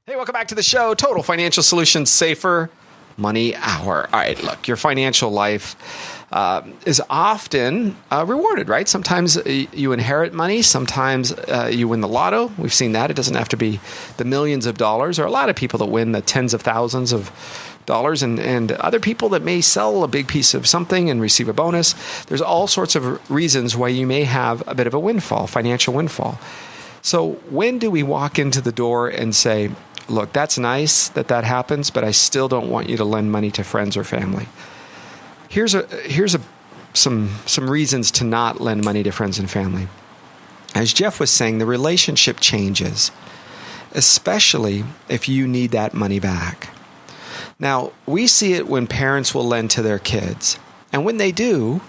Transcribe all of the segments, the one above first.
Hey, welcome back to the show. Total Financial Solutions Safer Money Hour. All right, look, your financial life is often rewarded, right? Sometimes you inherit money. Sometimes you win the lotto. We've seen that. It doesn't have to be the millions of dollars. There are a lot of people that win the tens of thousands of dollars and other people that may sell a big piece of something and receive a bonus. There's all sorts of reasons why you may have a bit of a windfall, financial windfall. So when do we walk into the door and say, look, that's nice that happens, but I still don't want you to lend money to friends or family? Here's some reasons to not lend money to friends and family. As Jeff was saying, the relationship changes, especially if you need that money back. Now, we see it when parents will lend to their kids. And when they do,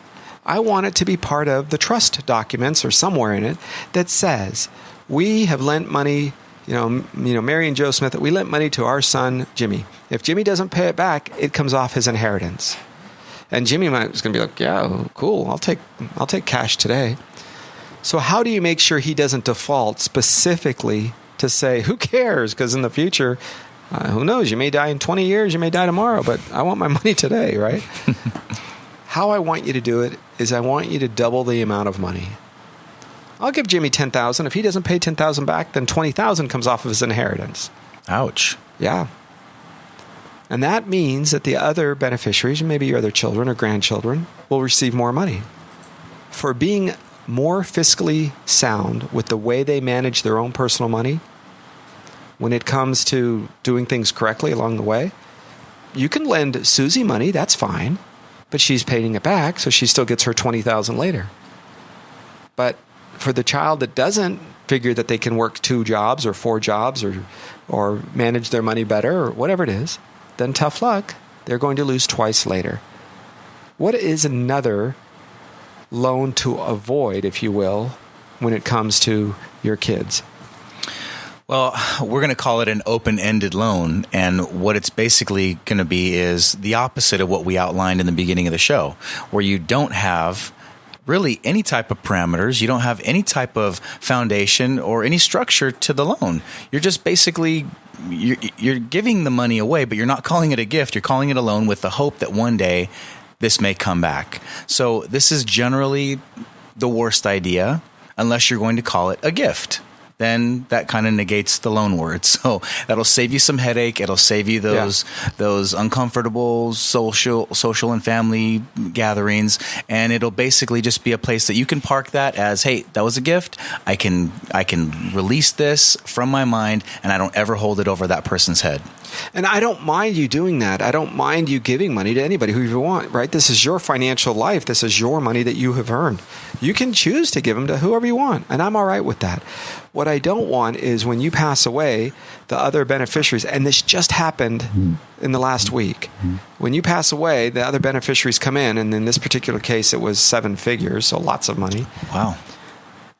I want it to be part of the trust documents or somewhere in it that says, we have lent money, Mary and Joe Smith, we lent money to our son, Jimmy. If Jimmy doesn't pay it back, it comes off his inheritance. And Jimmy was going to be like, yeah, cool, I'll take cash today. So how do you make sure he doesn't default specifically to say, who cares? Because in the future, who knows? You may die in 20 years, you may die tomorrow, but I want my money today, right? How I want you to do it is I want you to double the amount of money. I'll give Jimmy $10,000. If he doesn't pay $10,000 back, then $20,000 comes off of his inheritance. Ouch. Yeah. And that means that the other beneficiaries, maybe your other children or grandchildren, will receive more money. For being more fiscally sound with the way they manage their own personal money, when it comes to doing things correctly along the way, you can lend Susie money, that's fine, but she's paying it back, so she still gets her $20,000 later. But for the child that doesn't figure that they can work 2 jobs or 4 jobs or manage their money better or whatever it is, then tough luck. They're going to lose twice later. What is another loan to avoid, if you will, when it comes to your kids? Well, we're going to call it an open-ended loan, and what it's basically going to be is the opposite of what we outlined in the beginning of the show, where you don't have really any type of parameters. You don't have any type of foundation or any structure to the loan. You're just basically, you're giving the money away, but you're not calling it a gift. You're calling it a loan with the hope that one day this may come back. So this is generally the worst idea unless you're going to call it a gift. Then that kind of negates the loan word. So that'll save you some headache. It'll save you those uncomfortable social and family gatherings, and it'll basically just be a place that you can park that as, hey, that was a gift. I can release this from my mind, and I don't ever hold it over that person's head. And I don't mind you doing that. I don't mind you giving money to anybody who you want, right? This is your financial life. This is your money that you have earned. You can choose to give them to whoever you want, and I'm all right with that. What I don't want is when you pass away, the other beneficiaries, and this just happened in the last week. When you pass away, the other beneficiaries come in, and in this particular case, it was 7 figures, so lots of money. Wow.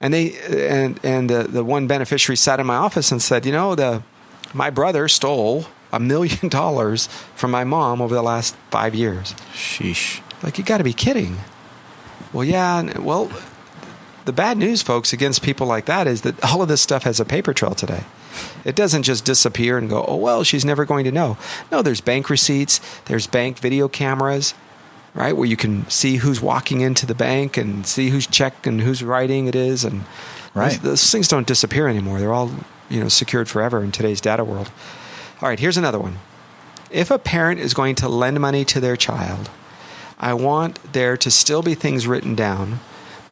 And the one beneficiary sat in my office and said, my brother stole $1 million from my mom over the last 5 years. Sheesh. Like, you got to be kidding. Well, yeah. Well, the bad news, folks, against people like that is that all of this stuff has a paper trail today. It doesn't just disappear and go, oh, well, she's never going to know. No, there's bank receipts. There's bank video cameras, right, where you can see who's walking into the bank and see whose check and whose writing it is. And right. those things don't disappear anymore. They're all secured forever in today's data world. All right, here's another one. If a parent is going to lend money to their child, I want there to still be things written down,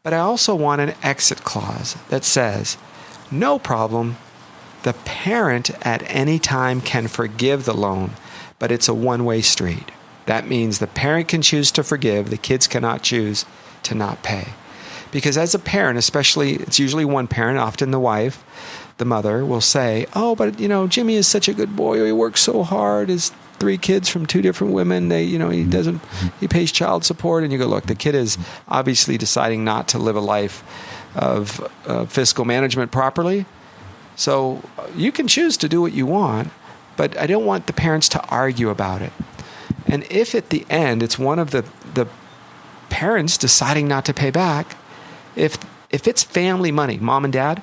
but I also want an exit clause that says, no problem, the parent at any time can forgive the loan, but it's a one-way street. That means the parent can choose to forgive, the kids cannot choose to not pay. Because as a parent, especially, it's usually one parent, often the wife, the mother will say, oh, but Jimmy is such a good boy. He works so hard. His 3 kids from 2 different women. He pays child support. And you go, look, the kid is obviously deciding not to live a life of fiscal management properly. So you can choose to do what you want, but I don't want the parents to argue about it. And if at the end it's one of the parents deciding not to pay back, if it's family money, mom and dad,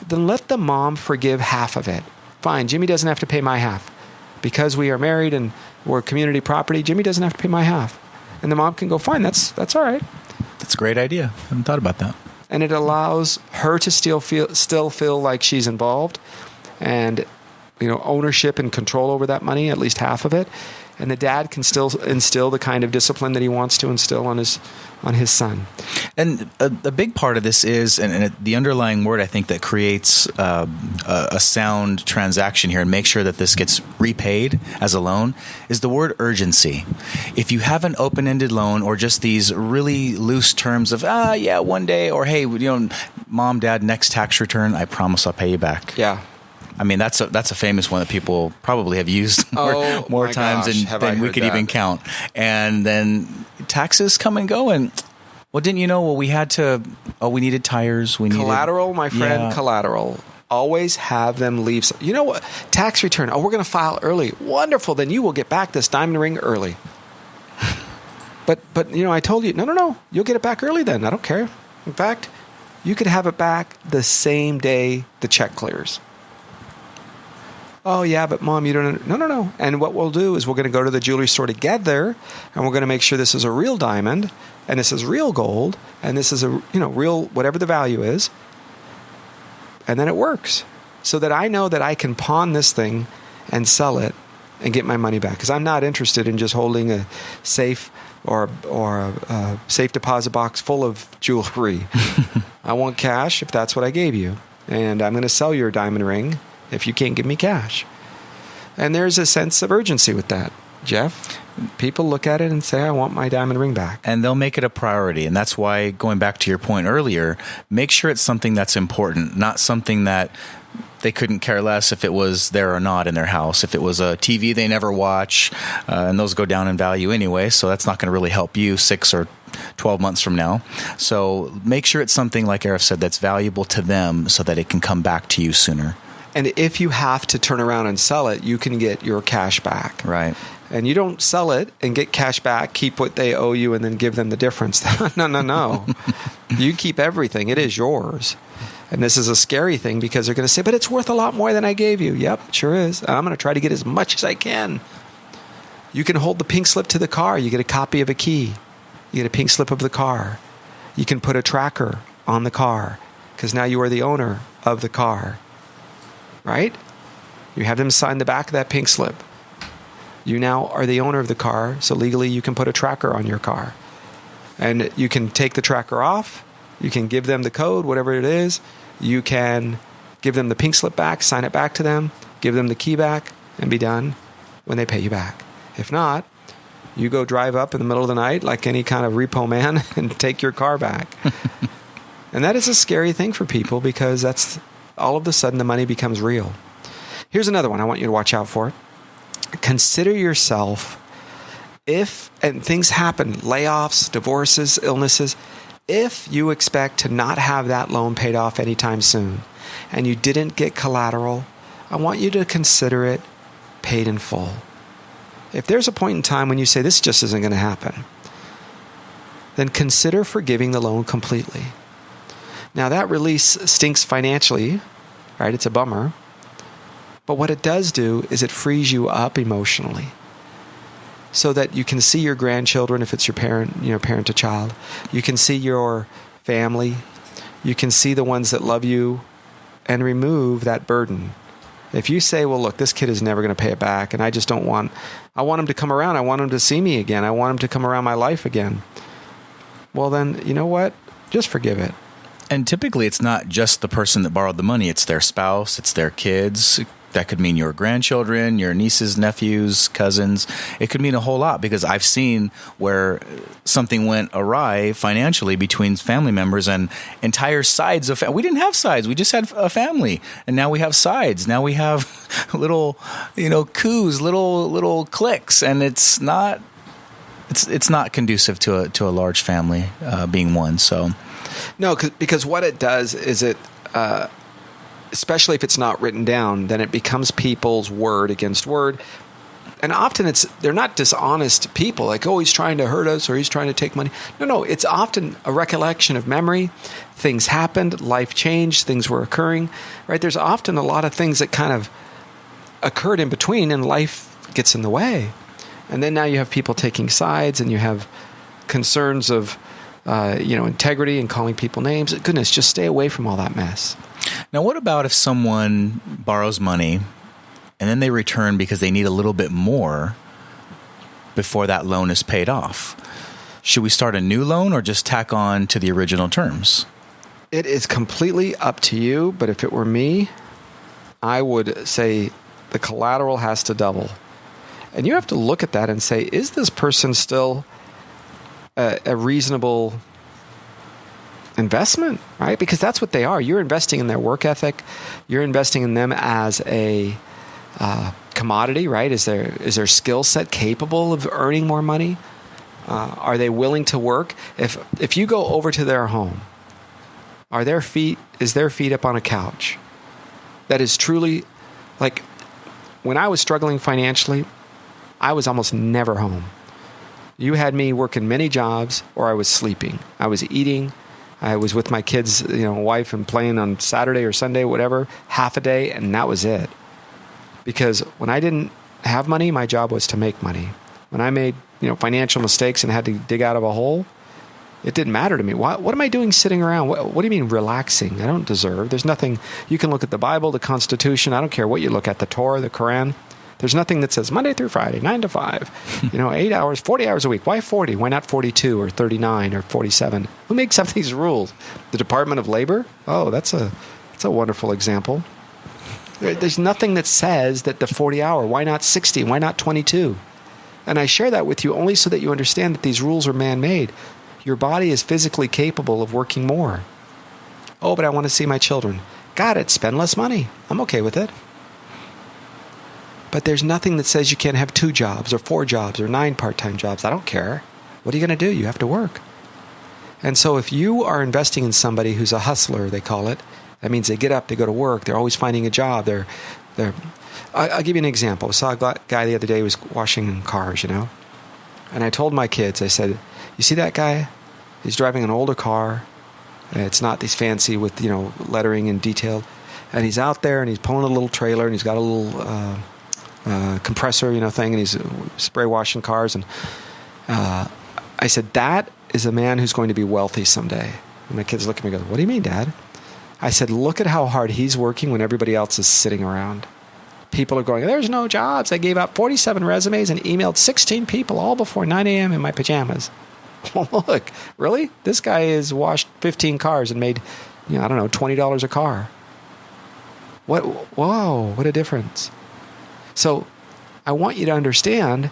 then let the mom forgive half of it fine. Jimmy doesn't have to pay my half. Because we are married and we're community property, Jimmy doesn't have to pay my half. And the mom can go, fine, that's all right. That's a great idea. I haven't thought about that. And it allows her to still feel like she's involved and, ownership and control over that money, at least half of it. And the dad can still instill the kind of discipline that he wants to instill on his son. And a big part of this is, and the underlying word I think that creates a sound transaction here and make sure that this gets repaid as a loan is the word urgency. If you have an open-ended loan or just these really loose terms of, one day, or hey, mom, dad, next tax return, I promise I'll pay you back. Yeah. I mean, that's a famous one that people probably have used more times than we could even count. And then taxes come and go. And, well, didn't you know? Well, we needed tires. Collateral, my friend, yeah. Collateral. Always have them leave. You know what? Tax return. Oh, we're going to file early. Wonderful. Then you will get back this diamond ring early. But I told you, no. You'll get it back early then. I don't care. In fact, you could have it back the same day the check clears. Oh, yeah, but Mom, you don't... No. And what we'll do is we're going to go to the jewelry store together, and we're going to make sure this is a real diamond, and this is real gold, and this is a real whatever the value is. And then it works. So that I know that I can pawn this thing and sell it and get my money back. Because I'm not interested in just holding a safe or a safe deposit box full of jewelry. I want cash if that's what I gave you. And I'm going to sell your diamond ring if you can't give me cash. And there's a sense of urgency with that, Jeff. People look at it and say, I want my diamond ring back. And they'll make it a priority. And that's why, going back to your point earlier, make sure it's something that's important, not something that they couldn't care less if it was there or not in their house. If it was a TV they never watch, and those go down in value anyway, so that's not going to really help you 6 or 12 months from now. So make sure it's something, like Arif said, that's valuable to them so that it can come back to you sooner. And if you have to turn around and sell it, you can get your cash back. Right. And you don't sell it and get cash back, keep what they owe you, and then give them the difference. No. You keep everything. It is yours. And this is a scary thing because they're going to say, but it's worth a lot more than I gave you. Yep, it sure is. And I'm going to try to get as much as I can. You can hold the pink slip to the car. You get a copy of a key. You get a pink slip of the car. You can put a tracker on the car because now you are the owner of the car. Right? You have them sign the back of that pink slip. You now are the owner of the car, so legally you can put a tracker on your car. And you can take the tracker off. You can give them the code, whatever it is. You can give them the pink slip back, sign it back to them, give them the key back, and be done when they pay you back. If not, you go drive up in the middle of the night like any kind of repo man and take your car back. And that is a scary thing for people because that's all of a sudden the money becomes real. Here's another one I want you to watch out for. Consider yourself and things happen, layoffs, divorces, illnesses, if you expect to not have that loan paid off anytime soon and you didn't get collateral, I want you to consider it paid in full. If there's a point in time when you say this just isn't going to happen, then consider forgiving the loan completely. Now, that release stinks financially, right? It's a bummer. But what it does do is it frees you up emotionally so that you can see your grandchildren if it's your parent to child. You can see your family. You can see the ones that love you and remove that burden. If you say, well, look, this kid is never going to pay it back and I want him to come around. I want him to see me again. I want him to come around my life again. Well, then, you know what? Just forgive it. And typically it's not just the person that borrowed the money. It's their spouse. It's their kids. That could mean your grandchildren, your nieces, nephews, cousins. It could mean a whole lot because I've seen where something went awry financially between family members and entire sides of we didn't have sides. We just had a family. And now we have sides. Now we have little, coups, little cliques. And it's not conducive to a large family being one. So. No, because what it does is especially if it's not written down, then it becomes people's word against word. And often they're not dishonest people, like, oh, he's trying to hurt us or he's trying to take money. No, it's often a recollection of memory. Things happened, life changed, things were occurring, right? There's often a lot of things that kind of occurred in between, and life gets in the way. And then now you have people taking sides, and you have concerns of integrity and calling people names. Goodness, just stay away from all that mess. Now, what about if someone borrows money and then they return because they need a little bit more before that loan is paid off? Should we start a new loan or just tack on to the original terms? It is completely up to you, but if it were me, I would say the collateral has to double. And you have to look at that and say, is this person still a reasonable investment, right? Because that's what they are. You're investing in their work ethic. You're investing in them as a commodity, right? Is their skill set capable of earning more money? Are they willing to work? If you go over to their home, is their feet up on a couch? That is truly, like, when I was struggling financially, I was almost never home. You had me working many jobs, or I was sleeping. I was eating. I was with my kids, wife, and playing on Saturday or Sunday, whatever, half a day, and that was it. Because when I didn't have money, my job was to make money. When I made, financial mistakes and had to dig out of a hole, it didn't matter to me. What am I doing sitting around? What do you mean relaxing? I don't deserve. There's nothing. You can look at the Bible, the Constitution. I don't care what you look at, the Torah, the Quran. There's nothing that says Monday through Friday, 9 to 5, 8 hours, 40 hours a week. Why 40? Why not 42 or 39 or 47? Who makes up these rules? The Department of Labor? Oh, that's a wonderful example. There's nothing that says that the 40 hour. Why not 60? Why not 22? And I share that with you only so that you understand that these rules are man-made. Your body is physically capable of working more. Oh, but I want to see my children. Got it. Spend less money. I'm okay with it. But there's nothing that says you can't have 2 jobs or 4 jobs or 9 part-time jobs. I don't care. What are you going to do? You have to work. And so if you are investing in somebody who's a hustler, they call it, that means they get up, they go to work, they're always finding a job. I'll give you an example. I saw a guy the other day who was washing cars, and I told my kids, I said, you see that guy? He's driving an older car. It's not these fancy with, lettering and detail. And he's out there and he's pulling a little trailer and he's got a little compressor, thing, and he's spray washing cars. And I said, that is a man who's going to be wealthy someday. And my kids look at me and go, what do you mean, Dad? I said, look at how hard he's working when everybody else is sitting around. People are going, there's no jobs. I gave out 47 resumes and emailed 16 people all before 9 a.m. in my pajamas. Well, look, really? This guy has washed 15 cars and made, $20 a car. Whoa, what a difference. So I want you to understand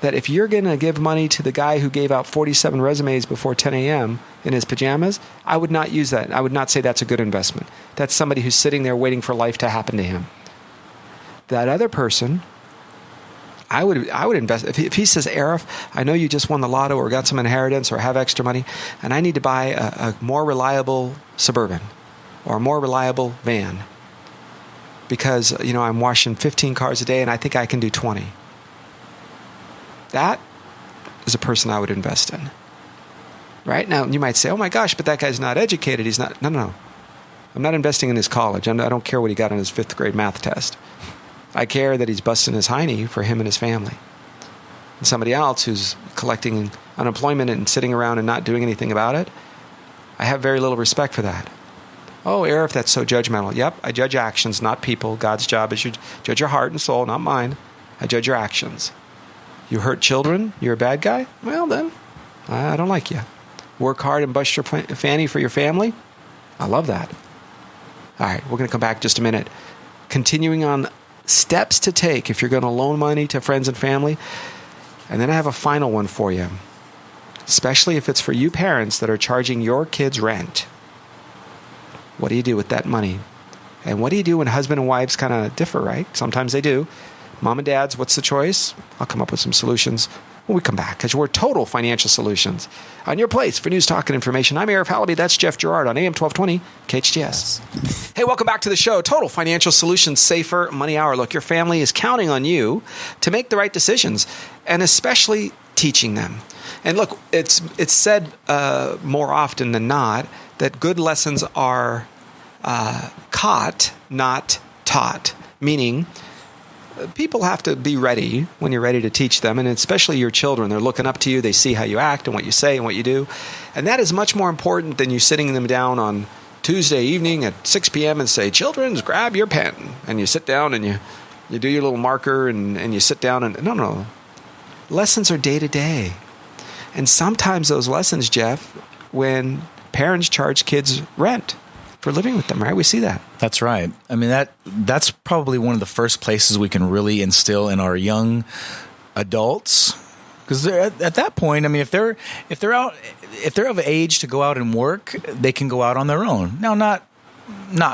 that if you're going to give money to the guy who gave out 47 resumes before 10 a.m. in his pajamas, I would not use that. I would not say that's a good investment. That's somebody who's sitting there waiting for life to happen to him. That other person, I would invest. If he says, Arif, I know you just won the lotto or got some inheritance or have extra money, and I need to buy a more reliable Suburban or a more reliable van because, I'm washing 15 cars a day and I think I can do 20. That is a person I would invest in. Right? Now, you might say, oh my gosh, but that guy's not educated. He's not. No. I'm not investing in his college. I don't care what he got on his 5th grade math test. I care that he's busting his hiney for him and his family. And somebody else who's collecting unemployment and sitting around and not doing anything about it, I have very little respect for that. Oh, Arif, that's so judgmental. Yep, I judge actions, not people. God's job is you judge your heart and soul, not mine. I judge your actions. You hurt children? You're a bad guy? Well, then, I don't like you. Work hard and bust your fanny for your family? I love that. All right, we're going to come back in just a minute. Continuing on steps to take if you're going to loan money to friends and family. And then I have a final one for you, especially if it's for you parents that are charging your kids rent. What do you do with that money? And what do you do when husband and wives kind of differ, right? Sometimes they do. Mom and dads, what's the choice? I'll come up with some solutions when we come back, because we're Total Financial Solutions. On your place for news, talk, and information, I'm Arif Halaby. That's Jeff Gerard on AM 1220 KHTS. Hey, welcome back to the show. Total Financial Solutions, Safer Money Hour. Look, your family is counting on you to make the right decisions, and especially teaching them. And look, it's said more often than not that good lessons are caught, not taught. Meaning, people have to be ready when you're ready to teach them, and especially your children. They're looking up to you. They see how you act and what you say and what you do. And that is much more important than you sitting them down on Tuesday evening at 6 p.m. and say, children, grab your pen. And you sit down and you do your little marker and you sit down and no. Lessons are day to day. And sometimes those lessons, Jeff, when parents charge kids rent for living with them, right? We see that. That's right. I mean, that's probably one of the first places we can really instill in our young adults, because at that point, I mean, if they're of age to go out and work, they can go out on their own. Now, not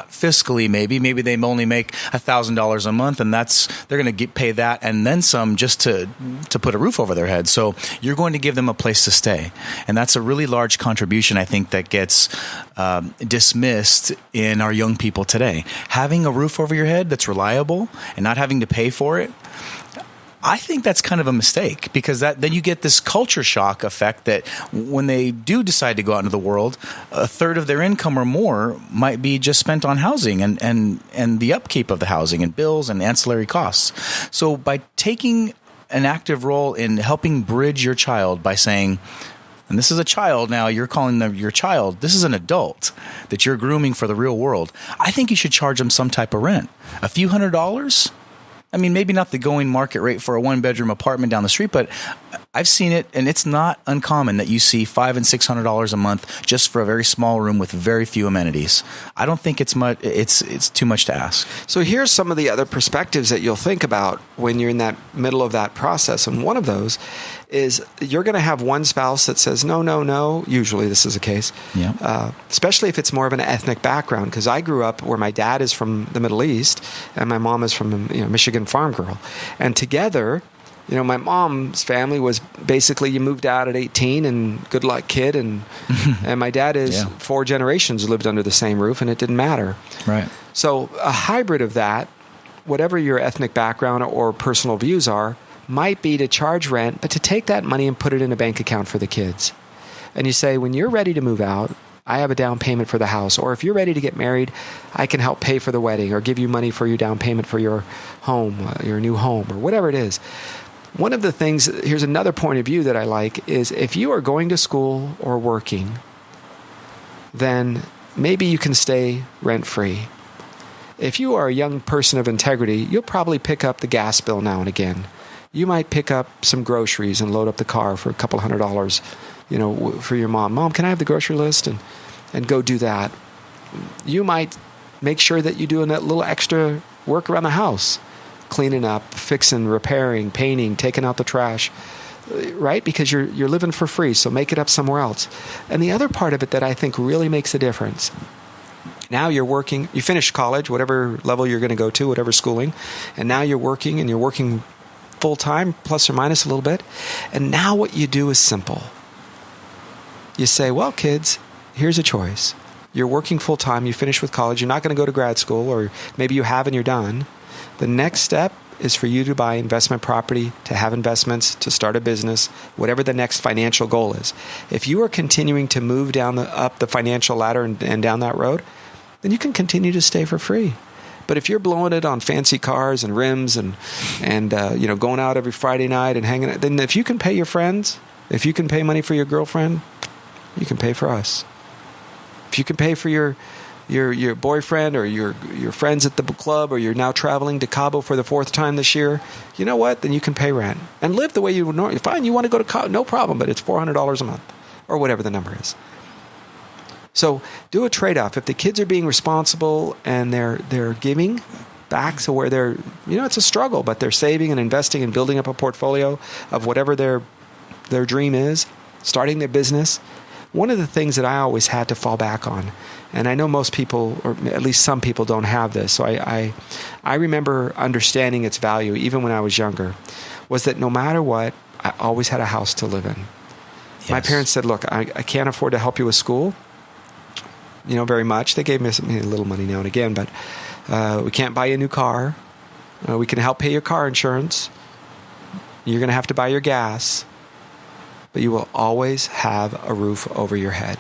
fiscally, maybe they only make $1,000 a month, and they're going to pay that and then some just to put a roof over their head. So you're going to give them a place to stay, and that's a really large contribution, I think, that gets dismissed in our young people today. Having a roof over your head that's reliable and not having to pay for it, I think that's kind of a mistake, because then you get this culture shock effect that when they do decide to go out into the world, a third of their income or more might be just spent on housing and the upkeep of the housing and bills and ancillary costs. So by taking an active role in helping bridge your child by saying, and this is a child now, you're calling them your child, this is an adult that you're grooming for the real world, I think you should charge them some type of rent. A few $100s? I mean, maybe not the going market rate for a one-bedroom apartment down the street, but I've seen it, and it's not uncommon that you see $500 and $600 a month just for a very small room with very few amenities. I don't think it's much. It's too much to ask. So here's some of the other perspectives that you'll think about when you're in that middle of that process, and one of those is you're going to have one spouse that says no. Usually this is the case, especially if it's more of an ethnic background. Because I grew up where my dad is from the Middle East and my mom is from Michigan farm girl, and together, my mom's family was basically you moved out at 18 and good luck, kid, and my dad is 4 generations lived under the same roof, and it didn't matter. Right. So a hybrid of that, whatever your ethnic background or personal views are, might be to charge rent, but to take that money and put it in a bank account for the kids. And you say, when you're ready to move out, I have a down payment for the house. Or if you're ready to get married, I can help pay for the wedding or give you money for your down payment for your home, your new home, or whatever it is. One of the things, here's another point of view that I like, is if you are going to school or working, then maybe you can stay rent-free. If you are a young person of integrity, you'll probably pick up the gas bill now and again. You might pick up some groceries and load up the car for a couple $100, for your mom. Mom, can I have the grocery list? And go do that. You might make sure that you do a little extra work around the house, cleaning up, fixing, repairing, painting, taking out the trash, right? Because you're living for free, so make it up somewhere else. And the other part of it that I think really makes a difference, now you're working, you finished college, whatever level you're going to go to, whatever schooling, and now you're working full-time, plus or minus a little bit, and now what you do is simple. You say, well, kids, here's a choice. You're working full-time, you finish with college, you're not going to go to grad school, or maybe you have and you're done. The next step is for you to buy investment property, to have investments, to start a business, whatever the next financial goal is. If you are continuing to move up the financial ladder and down that road, then you can continue to stay for free. But if you're blowing it on fancy cars and rims and going out every Friday night and hanging out, then if you can pay your friends, if you can pay money for your girlfriend, you can pay for us. If you can pay for your boyfriend or your friends at the club, or you're now traveling to Cabo for the 4th time this year, you know what? Then you can pay rent and live the way you would normally. Fine, you want to go to Cabo, no problem, but it's $400 a month or whatever the number is. So do a trade-off. If the kids are being responsible and they're giving back, so where they're, it's a struggle, but they're saving and investing and building up a portfolio of whatever their dream is, starting their business. One of the things that I always had to fall back on, and I know most people, or at least some people, don't have this, so I remember understanding its value even when I was younger, was that no matter what, I always had a house to live in. Yes. My parents said, look, I can't afford to help you with school, very much. They gave me a little money now and again, but we can't buy you a new car. We can help pay your car insurance. You're going to have to buy your gas. But you will always have a roof over your head.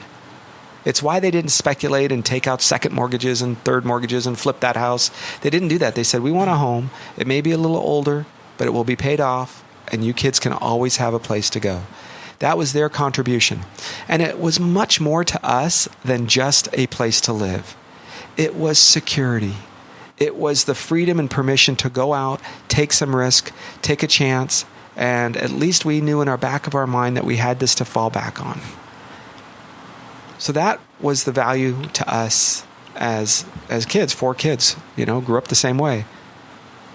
It's why they didn't speculate and take out second mortgages and third mortgages and flip that house. They didn't do that. They said, we want a home. It may be a little older, but it will be paid off, and you kids can always have a place to go. That was their contribution. And it was much more to us than just a place to live. It was security. It was the freedom and permission to go out, take some risk, take a chance, and at least we knew in our back of our mind that we had this to fall back on. So that was the value to us as kids, 4 kids, grew up the same way.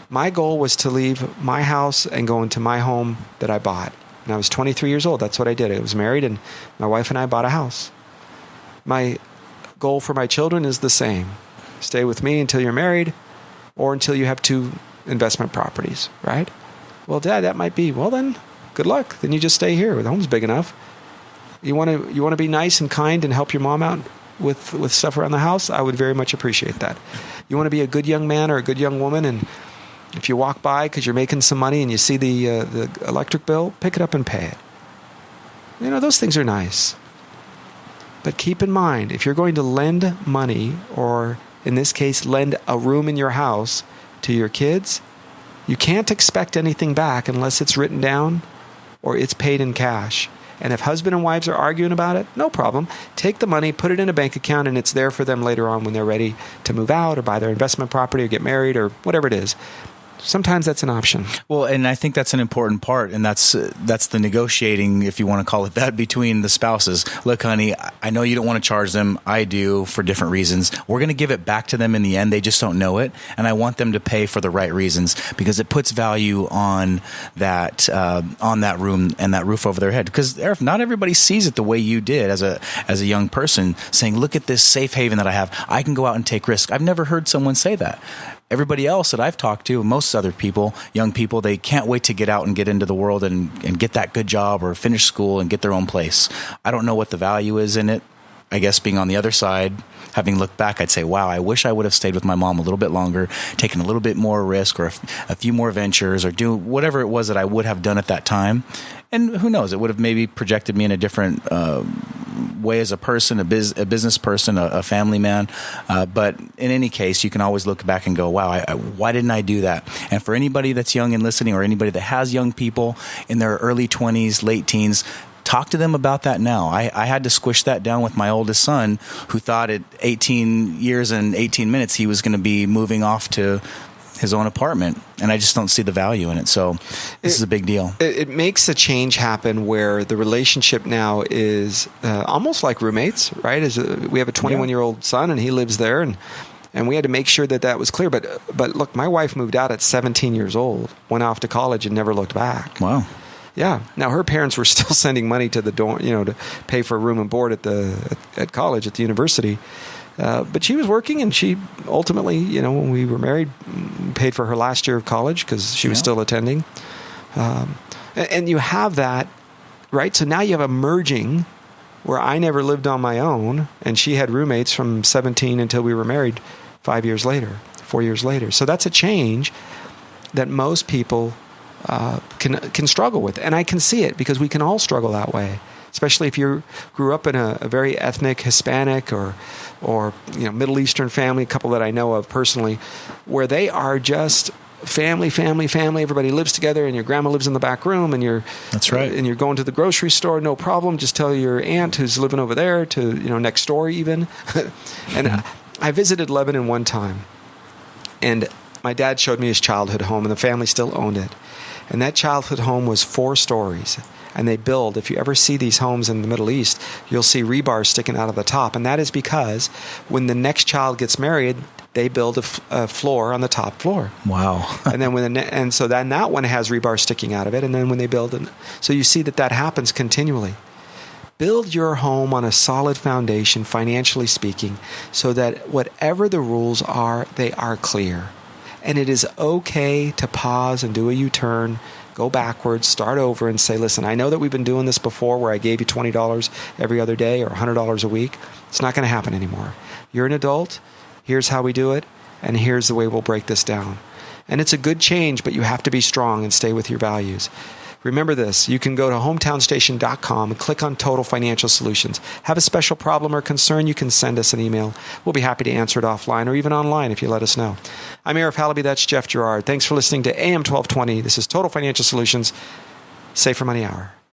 My goal was to leave my house and go into my home that I bought. And I was 23 years old. That's what I did. I was married, and my wife and I bought a house. My goal for my children is the same. Stay with me until you're married or until you have 2 investment properties, right? Well, Dad, that might be. Well, then, good luck. Then you just stay here. The home's big enough. You want to be nice and kind and help your mom out with stuff around the house? I would very much appreciate that. You want to be a good young man or a good young woman, and if you walk by because you're making some money and you see the electric bill, pick it up and pay it. Those things are nice. But keep in mind, if you're going to lend money, or in this case, lend a room in your house to your kids, you can't expect anything back unless it's written down or it's paid in cash. And if husband and wives are arguing about it, no problem. Take the money, put it in a bank account, and it's there for them later on when they're ready to move out or buy their investment property or get married or whatever it is. Sometimes that's an option. Well, and I think that's an important part, and that's the negotiating, if you want to call it that, between the spouses. Look, honey, I know you don't want to charge them. I do, for different reasons. We're going to give it back to them in the end. They just don't know it, and I want them to pay for the right reasons because it puts value on that room and that roof over their head. Because Arif, not everybody sees it the way you did as a young person, saying, "Look at this safe haven that I have. I can go out and take risks." I've never heard someone say that. Everybody else that I've talked to, most other people, young people, they can't wait to get out and get into the world and get that good job or finish school and get their own place. I don't know what the value is in it. I guess being on the other side, having looked back, I'd say, wow, I wish I would have stayed with my mom a little bit longer, taken a little bit more risk or a few more ventures or do whatever it was that I would have done at that time. And who knows, it would have maybe projected me in a different way as a person, a business person, a family man. But in any case, you can always look back and go, wow, why didn't I do that? And for anybody that's young and listening, or anybody that has young people in their early 20s, late teens, talk to them about that now. I had to squish that down with my oldest son, who thought at 18 years and 18 minutes he was going to be moving off to his own apartment, and I just don't see the value in it. So this is a big deal. It makes a change happen where the relationship now is almost like roommates, right? We have a 21-year-old son, and he lives there, and we had to make sure that was clear. But look, my wife moved out at 17 years old, went off to college, and never looked back. Wow. Yeah. Now her parents were still sending money to the dorm, to pay for room and board at college, at the university. But she was working, and she ultimately, when we were married, paid for her last year of college because she was still attending. And you have that, right? So now you have a merging where I never lived on my own, and she had roommates from 17 until we were married 4 years later. So that's a change that most people can struggle with. And I can see it because we can all struggle that way. Especially if you grew up in a very ethnic Hispanic or Middle Eastern family, a couple that I know of personally, where they are just family. Everybody lives together, and your grandma lives in the back room, and that's right. And you're going to the grocery store, no problem. Just tell your aunt who's living over there to next door even. And I visited Lebanon one time, and my dad showed me his childhood home, and the family still owned it. And that childhood home was 4 stories. And they build, if you ever see these homes in the Middle East, you'll see rebar sticking out of the top. And that is because when the next child gets married, they build a floor on the top floor. Wow. And then so then that one has rebar sticking out of it. And then when they build so you see that happens continually. Build your home on a solid foundation, financially speaking, so that whatever the rules are, they are clear. And it is okay to pause and do a U-turn, go backwards, start over, and say, listen, I know that we've been doing this before where I gave you $20 every other day or $100 a week. It's not going to happen anymore. You're an adult. Here's how we do it, and here's the way we'll break this down. And it's a good change, but you have to be strong and stay with your values. Remember this, you can go to hometownstation.com and click on Total Financial Solutions. Have a special problem or concern, you can send us an email. We'll be happy to answer it offline or even online if you let us know. I'm Arif Halaby, that's Jeff Gerard. Thanks for listening to AM 1220. This is Total Financial Solutions, Safer Money Hour.